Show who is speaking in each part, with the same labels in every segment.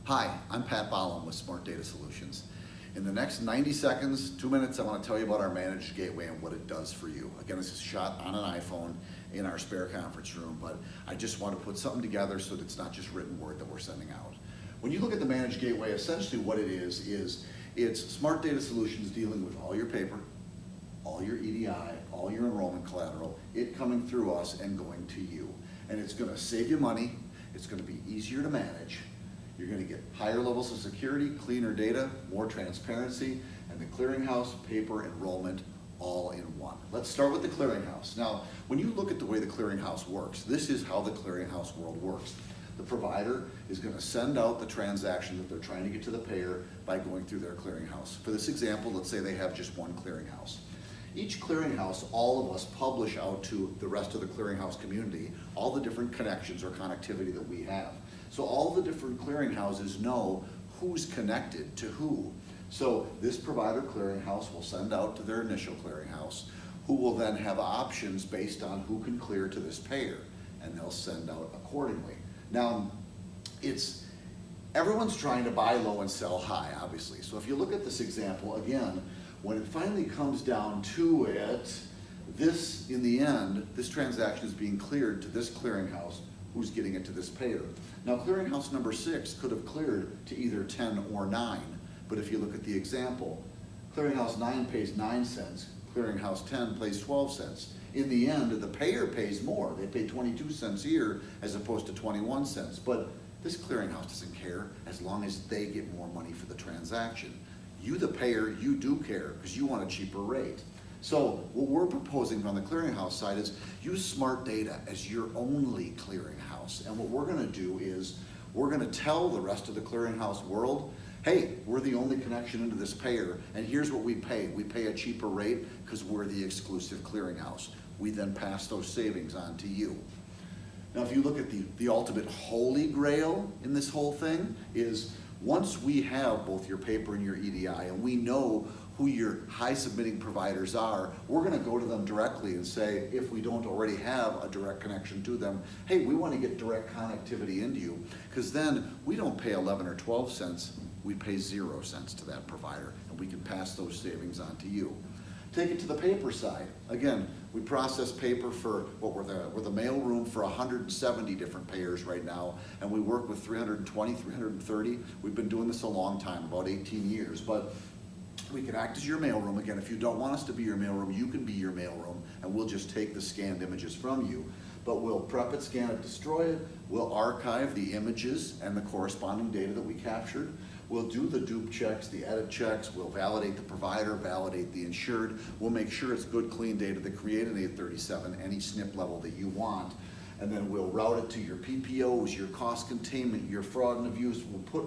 Speaker 1: Hi, I'm Pat Bollom with Smart Data Solutions. In the next 90 seconds, 2 minutes, I want to tell you about our managed gateway and what it does for you. Again, this is shot on an iPhone in our spare conference room, but I just want to put something together so that it's not just written word that we're sending out. When you look at the managed gateway, essentially what it is it's Smart Data Solutions dealing with all your paper, all your EDI, all your enrollment collateral, it coming through us and going to you. And it's going to save you money, it's going to be easier to manage. You're going to get higher levels of security, cleaner data, more transparency, and the clearinghouse, paper, enrollment, all in one. Let's start with the clearinghouse. Now, when you look at the way the clearinghouse works, this is how the clearinghouse world works. The provider is going to send out the transaction that they're trying to get to the payer by going through their clearinghouse. For this example, let's say they have just one clearinghouse. Each clearinghouse, all of us publish out to the rest of the clearinghouse community all the different connections or connectivity that we have. So all the different clearinghouses know who's connected to who. So this provider clearinghouse will send out to their initial clearinghouse, who will then have options based on who can clear to this payer, and they'll send out accordingly. Now, everyone's trying to buy low and sell high, obviously. So if you look at this example, again, when it finally comes down to it, this, in the end, this transaction is being cleared to this clearinghouse, who's getting it to this payer. Now, clearinghouse number 6 could have cleared to either 10 or 9, but if you look at the example, clearinghouse 9 pays 9 cents, clearinghouse 10 pays 12 cents. In the end, the payer pays more. They pay 22 cents here as opposed to 21 cents, but this clearinghouse doesn't care as long as they get more money for the transaction. You, the payer, you do care because you want a cheaper rate. So what we're proposing on the clearinghouse side is use smart data as your only clearinghouse. And what we're going to do is we're going to tell the rest of the clearinghouse world, hey, we're the only connection into this payer, and here's what we pay. We pay a cheaper rate because we're the exclusive clearinghouse. We then pass those savings on to you. Now, if you look at the ultimate holy grail in this whole thing is once we have both your paper and your EDI and we know who your high submitting providers are, we're going to go to them directly and say, if we don't already have a direct connection to them, hey, we want to get direct connectivity into you, because then we don't pay 11 or 12 cents, we pay 0 cents to that provider, and we can pass those savings on to you. Take it to the paper side. Again, we process paper for we're the mail room for 170 different payers right now, and we work with 320, 330. We've been doing this a long time, about 18 years, but we can act as your mailroom. Again, if you don't want us to be your mailroom, you can be your mailroom, and we'll just take the scanned images from you. But we'll prep it, scan it, destroy it. We'll archive the images and the corresponding data that we captured. We'll do the dupe checks, the edit checks. We'll validate the provider, validate the insured. We'll make sure it's good, clean data that create an 837, any SNP level that you want. And then we'll route it to your PPOs, your cost containment, your fraud and abuse. We'll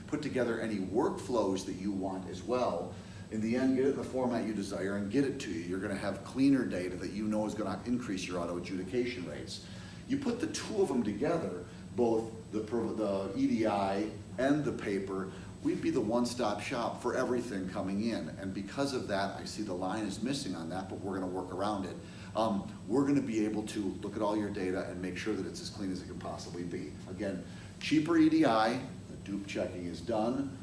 Speaker 1: put together any workflows that you want as well. In the end, get it in the format you desire and get it to you. You're going to have cleaner data that you know is going to increase your auto adjudication rates. You put the two of them together, both the EDI and the paper, we'd be the one-stop shop for everything coming in. And because of that, I see the line is missing on that, but we're going to work around it. We're going to be able to look at all your data and make sure that it's as clean as it can possibly be. Again, cheaper EDI, the dupe checking is done.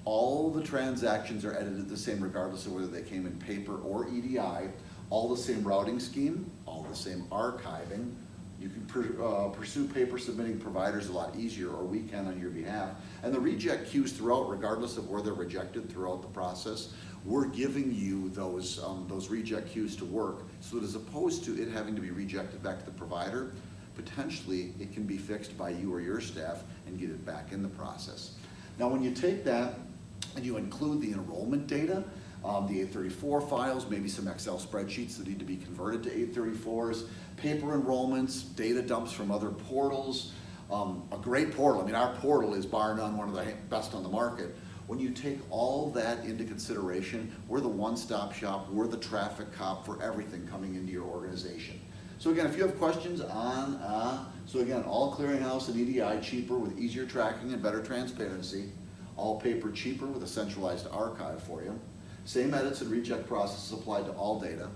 Speaker 1: All the transactions are edited the same regardless of whether they came in paper or EDI. All the same routing scheme, all the same archiving. You can pursue paper submitting providers a lot easier, or we can on your behalf. And the reject queues throughout, regardless of where they're rejected throughout the process, we're giving you those reject queues to work, so that as opposed to it having to be rejected back to the provider, potentially it can be fixed by you or your staff and get it back in the process. Now, when you take that and you include the enrollment data, the 834 files, maybe some Excel spreadsheets that need to be converted to 834s, paper enrollments, data dumps from other portals, a great portal. I mean, our portal is bar none one of the best on the market. When you take all that into consideration, we're the one-stop shop, we're the traffic cop for everything coming into your organization. So again, if you have questions on, so again, all clearinghouse and EDI cheaper with easier tracking and better transparency, all paper cheaper with a centralized archive for you, same edits and reject processes applied to all data,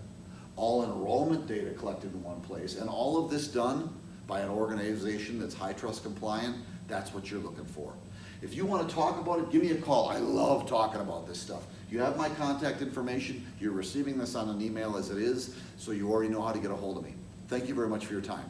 Speaker 1: all enrollment data collected in one place, and all of this done by an organization that's high trust compliant. That's what you're looking for. If you want to talk about it, give me a call. I love talking about this stuff. You have my contact information. You're receiving this on an email as it is, so you already know how to get a hold of me. Thank you very much for your time.